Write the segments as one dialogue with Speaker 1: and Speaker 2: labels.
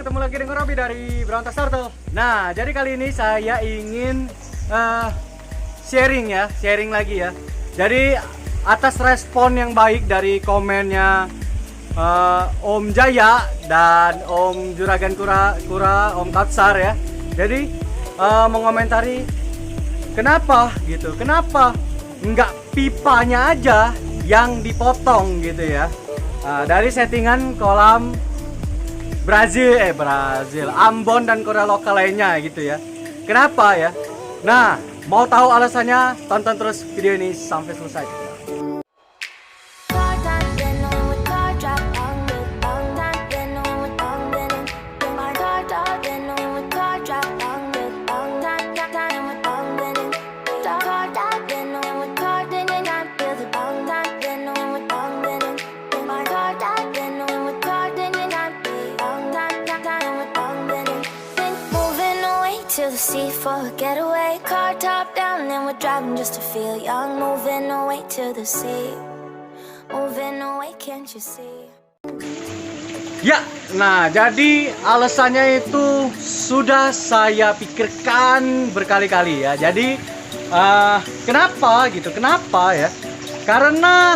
Speaker 1: ketemu lagi dengan Robi dari Berontas Turtle. Nah, jadi kali ini saya ingin sharing lagi ya. Jadi atas respon yang baik dari komennya Om Jaya dan Om Juragan Kura, Om Katsar ya. Jadi mengomentari kenapa gitu, kenapa nggak pipanya aja yang dipotong gitu ya. Dari settingan kolam Brazil, Ambon dan Korea lokal lainnya gitu ya. Kenapa ya? Nah, mau tahu alasannya? Tonton terus video ini sampai selesai.
Speaker 2: To the sea for a getaway, car top down and we're driving just to feel young. Moving away to the sea, moving away, can't you see?
Speaker 1: Ya, nah jadi alasannya itu sudah saya pikirkan berkali-kali ya. Jadi kenapa gitu? Kenapa ya? Karena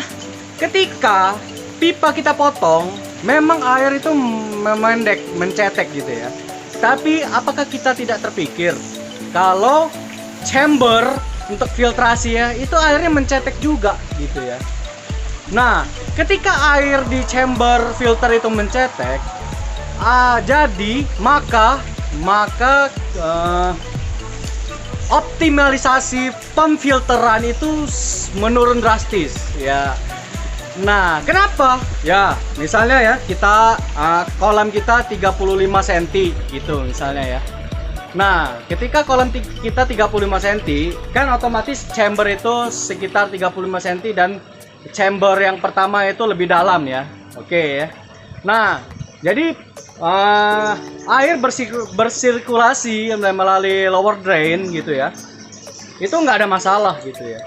Speaker 1: ketika pipa kita potong, memang air itu memendek, mencetek gitu ya. Tapi apakah kita tidak terpikir kalau chamber untuk filtrasi ya itu airnya mencetek juga gitu ya. Nah, ketika air di chamber filter itu mencetek, jadi maka optimalisasi pemfilteran itu menurun drastis ya. Nah, kenapa? Ya, misalnya ya, kita kolam kita 35 cm gitu misalnya ya. Nah, ketika kolam kita 35 cm, kan otomatis chamber itu sekitar 35 cm dan chamber yang pertama itu lebih dalam ya. Oke ya. Nah, jadi air bersirkulasi melalui lower drain gitu ya. Itu nggak ada masalah gitu ya.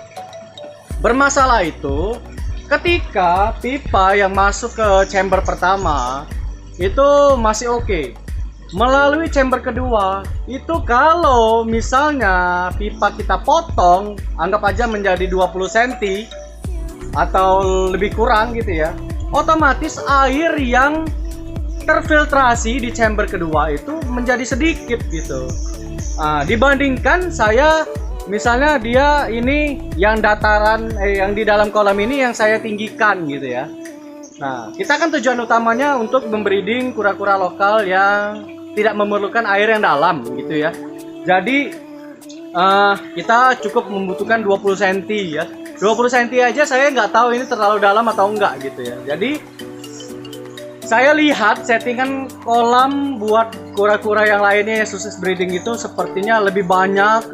Speaker 1: Bermasalah itu ketika pipa yang masuk ke chamber pertama itu masih oke. Melalui chamber kedua itu kalau misalnya pipa kita potong, anggap aja menjadi 20 cm atau lebih kurang gitu ya, otomatis air yang terfiltrasi di chamber kedua itu menjadi sedikit gitu. Dibandingkan saya misalnya dia ini yang dataran yang di dalam kolam ini yang saya tinggikan gitu ya. Nah, kita kan tujuan utamanya untuk membreeding kura-kura lokal yang tidak memerlukan air yang dalam gitu ya. Jadi kita cukup membutuhkan 20 cm ya. 20 cm aja saya nggak tahu ini terlalu dalam atau enggak gitu ya. Jadi saya lihat settingan kolam buat kura-kura yang lainnya yang sukses breeding itu sepertinya lebih banyak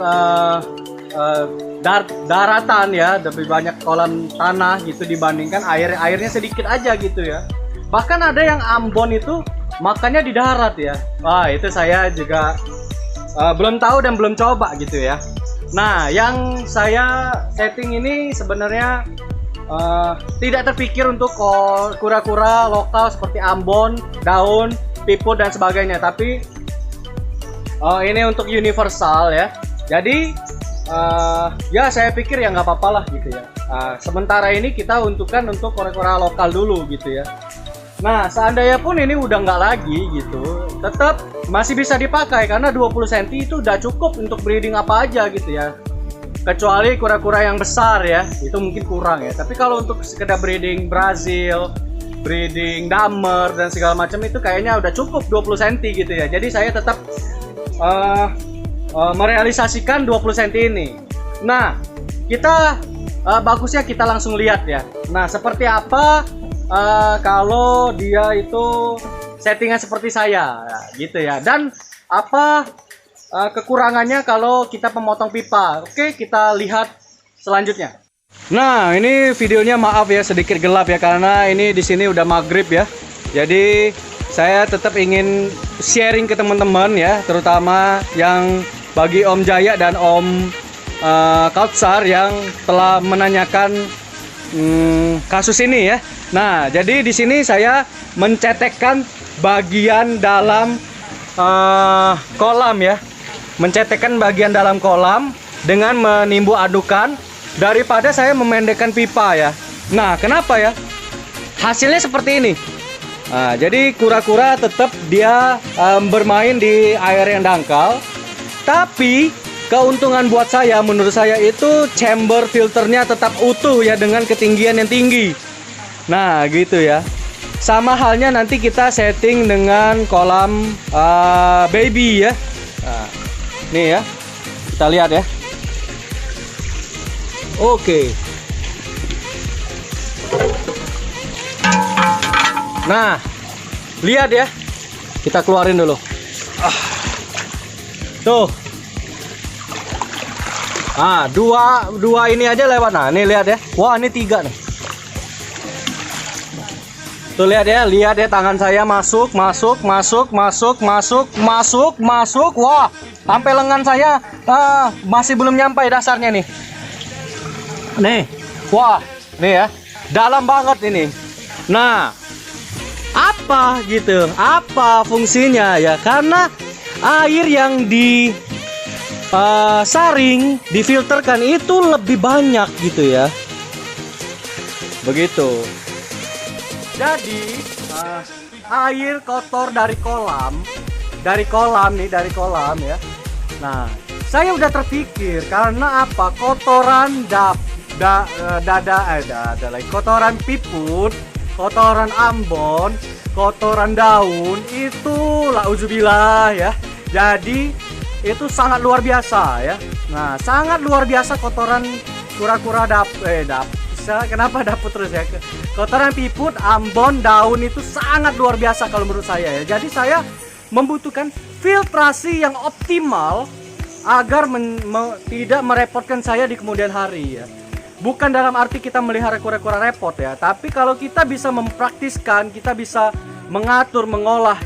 Speaker 1: daratan ya, lebih banyak kolam tanah gitu dibandingkan airnya sedikit aja gitu ya. Bahkan ada yang Ambon itu makannya di darat ya. Wah, itu saya juga belum tahu dan belum coba gitu ya. Nah, yang saya setting ini sebenarnya tidak terpikir untuk kura-kura lokal seperti Ambon, daun, piput dan sebagainya, tapi ini untuk universal ya. Jadi ya saya pikir ya nggak apa-apa lah gitu ya. Sementara ini kita untukkan untuk kura-kura lokal dulu gitu ya. Nah, seandainya pun ini udah nggak lagi gitu, tetap masih bisa dipakai karena 20 cm itu udah cukup untuk breeding apa aja gitu ya. Kecuali kura-kura yang besar ya, itu mungkin kurang ya. Tapi kalau untuk sekedar breeding Brazil, breeding Damer dan segala macam itu kayaknya udah cukup 20 cm gitu ya. Jadi saya tetap merealisasikan 20 cm ini. Nah, kita bagusnya kita langsung lihat ya. Nah, seperti apa kalau dia itu settingan seperti saya gitu ya. Dan apa kekurangannya kalau kita pemotong pipa. Oke, kita lihat selanjutnya. Nah, ini videonya maaf ya sedikit gelap ya karena ini di sini udah maghrib ya. Jadi saya tetap ingin sharing ke teman-teman ya, terutama yang bagi Om Jaya dan Om Katsar yang telah menanyakan kasus ini ya. Nah, jadi di sini saya mencetekkan bagian dalam kolam ya, mencetekkan bagian dalam kolam dengan menimbun adukan daripada saya memendekkan pipa ya. Nah, kenapa ya? Hasilnya seperti ini. Nah, jadi kura-kura tetap dia bermain di air yang dangkal, tapi keuntungan buat saya, menurut saya itu chamber filternya tetap utuh ya, dengan ketinggian yang tinggi. Nah, gitu ya. Sama halnya nanti kita setting dengan kolam baby ya. Nah, nih ya, kita lihat ya. Oke. Nah, lihat ya. Kita keluarin dulu. Tuh. Ah, dua ini aja lewat. Nah, nih lihat ya. Wah, ini 3 nih. Tuh lihat ya tangan saya masuk. Wah, sampai lengan saya masih belum nyampe dasarnya nih. Nih, wah, nih ya, dalam banget ini. Nah, apa gitu? Apa fungsinya ya? Karena air yang di saring difilterkan itu lebih banyak gitu ya. Begitu. Jadi air kotor dari kolam ya. Nah, saya udah terpikir karena apa? Kotoran kotoran piput, kotoran ambon, kotoran daun itu lauzubillah ya. Jadi itu sangat luar biasa ya. Nah, sangat luar biasa kotoran kura-kura kenapa dapur terus ya? Kotoran piput, ambon, daun itu sangat luar biasa kalau menurut saya ya. Jadi saya membutuhkan filtrasi yang optimal agar tidak merepotkan saya di kemudian hari ya. Bukan dalam arti kita melihara kura-kura repot ya, tapi kalau kita bisa mempraktiskan, kita bisa mengatur, mengolah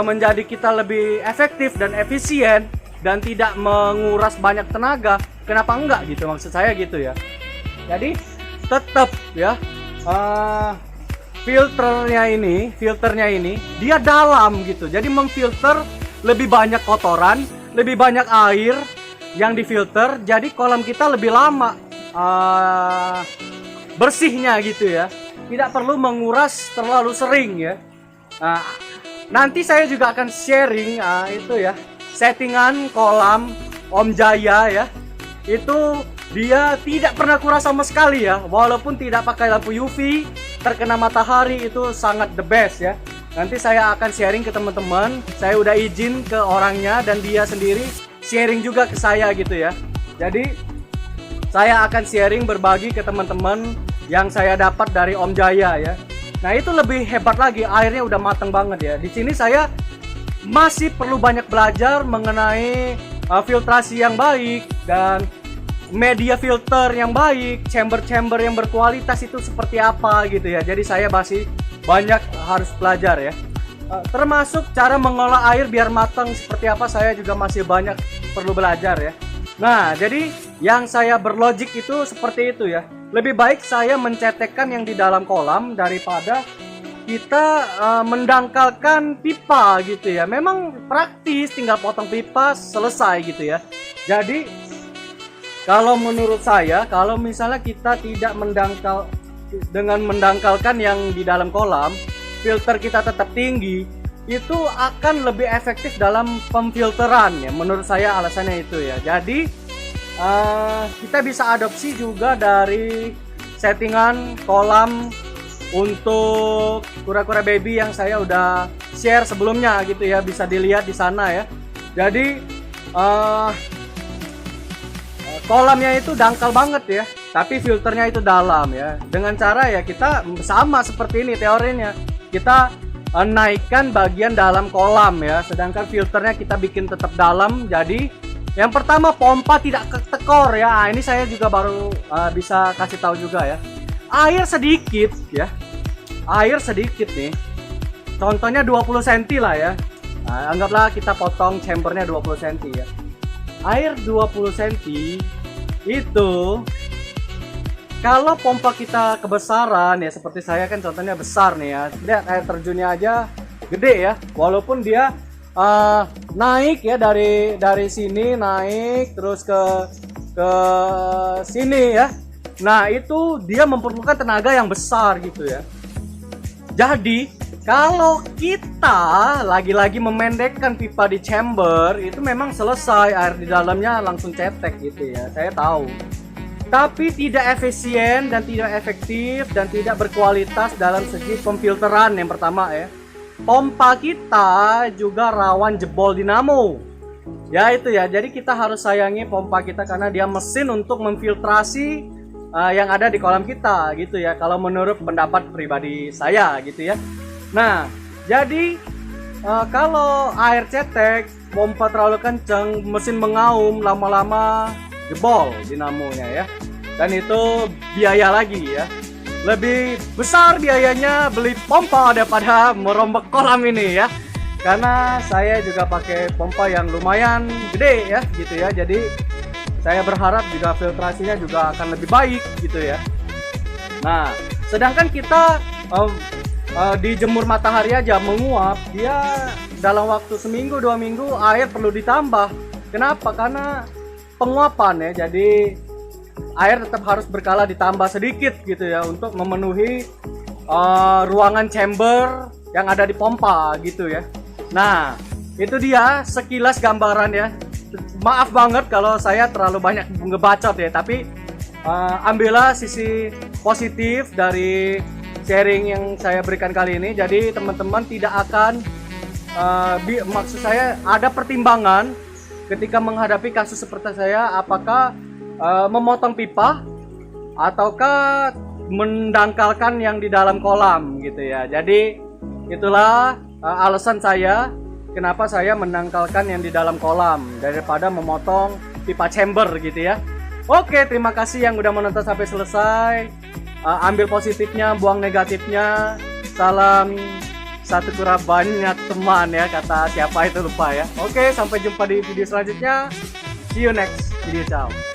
Speaker 1: menjadi kita lebih efektif dan efisien dan tidak menguras banyak tenaga, kenapa enggak gitu, maksud saya gitu ya. Jadi tetap ya filternya ini dia dalam gitu, jadi memfilter lebih banyak kotoran, lebih banyak air yang difilter, jadi kolam kita lebih lama bersihnya gitu ya, tidak perlu menguras terlalu sering ya. Nanti saya juga akan sharing itu ya, settingan kolam Om Jaya ya, itu dia tidak pernah kuras sama sekali ya, walaupun tidak pakai lampu UV, terkena matahari itu sangat the best ya. Nanti saya akan sharing ke teman-teman, saya udah izin ke orangnya dan dia sendiri sharing juga ke saya gitu ya. Jadi saya akan sharing, berbagi ke teman-teman yang saya dapat dari Om Jaya ya. Nah, itu lebih hebat lagi, airnya udah mateng banget ya. Di sini saya masih perlu banyak belajar mengenai filtrasi yang baik dan media filter yang baik, chamber-chamber yang berkualitas itu seperti apa gitu ya. Jadi saya masih banyak harus belajar ya. Termasuk cara mengolah air biar matang seperti apa, saya juga masih banyak perlu belajar ya. Nah, jadi yang saya berlogik itu seperti itu ya. Lebih baik saya mencetekkan yang di dalam kolam daripada kita mendangkalkan pipa gitu ya. Memang praktis, tinggal potong pipa selesai gitu ya. Jadi kalau menurut saya, kalau misalnya kita tidak mendangkalkan yang di dalam kolam, filter kita tetap tinggi, itu akan lebih efektif dalam pemfilteran ya. Menurut saya alasannya itu ya. Jadi kita bisa adopsi juga dari settingan kolam untuk kura-kura baby yang saya udah share sebelumnya gitu ya, bisa dilihat di sana ya. Jadi kolamnya itu dangkal banget ya, tapi filternya itu dalam ya. Dengan cara ya kita sama seperti ini teorinya, kita naikkan bagian dalam kolam ya, sedangkan filternya kita bikin tetap dalam. Jadi yang pertama, pompa tidak ketekor ya. Ini saya juga baru bisa kasih tahu juga ya. Air sedikit ya, air sedikit nih, contohnya 20 cm lah ya. Nah, anggaplah kita potong chambernya 20 cm ya. Air 20 cm itu kalau pompa kita kebesaran ya, seperti saya kan contohnya besar nih ya. Lihat air terjunnya aja gede ya, walaupun dia naik ya dari sini naik terus ke sini ya. Nah, itu dia memerlukan tenaga yang besar gitu ya. Jadi, kalau kita lagi-lagi memendekkan pipa di chamber, itu memang selesai, air di dalamnya langsung cetek gitu ya. Saya tahu. Tapi tidak efisien dan tidak efektif dan tidak berkualitas dalam segi pemfilteran yang pertama ya. Pompa kita juga rawan jebol dinamo. Ya itu ya. Jadi kita harus sayangi pompa kita karena dia mesin untuk memfiltrasi yang ada di kolam kita gitu ya. Kalau menurut pendapat pribadi saya gitu ya. Nah, jadi kalau air cetek, pompa terlalu kencang, mesin mengaum, lama-lama jebol dinamonya ya. Dan itu biaya lagi ya. Lebih besar biayanya beli pompa daripada merombak kolam ini ya. Karena saya juga pakai pompa yang lumayan gede ya gitu ya. Jadi saya berharap juga filtrasinya juga akan lebih baik gitu ya. Nah, sedangkan kita dijemur matahari aja menguap, dia dalam waktu seminggu 2 minggu air perlu ditambah. Kenapa? Karena penguapan ya, jadi air tetap harus berkala ditambah sedikit gitu ya untuk memenuhi ruangan chamber yang ada di pompa gitu ya. Nah, itu dia sekilas gambaran ya. Maaf banget kalau saya terlalu banyak ngebacot ya, tapi ambillah sisi positif dari sharing yang saya berikan kali ini. Jadi teman-teman tidak akan maksud saya ada pertimbangan ketika menghadapi kasus seperti saya, apakah memotong pipa ataukah mendangkalkan yang di dalam kolam gitu ya. Jadi itulah alasan saya kenapa saya mendangkalkan yang di dalam kolam daripada memotong pipa chamber gitu ya. Oke, terima kasih yang udah menonton sampai selesai. Ambil positifnya, buang negatifnya. Salam satu kurang banyak teman ya, kata siapa itu lupa ya. Oke, sampai jumpa di video selanjutnya. See you next video, ciao.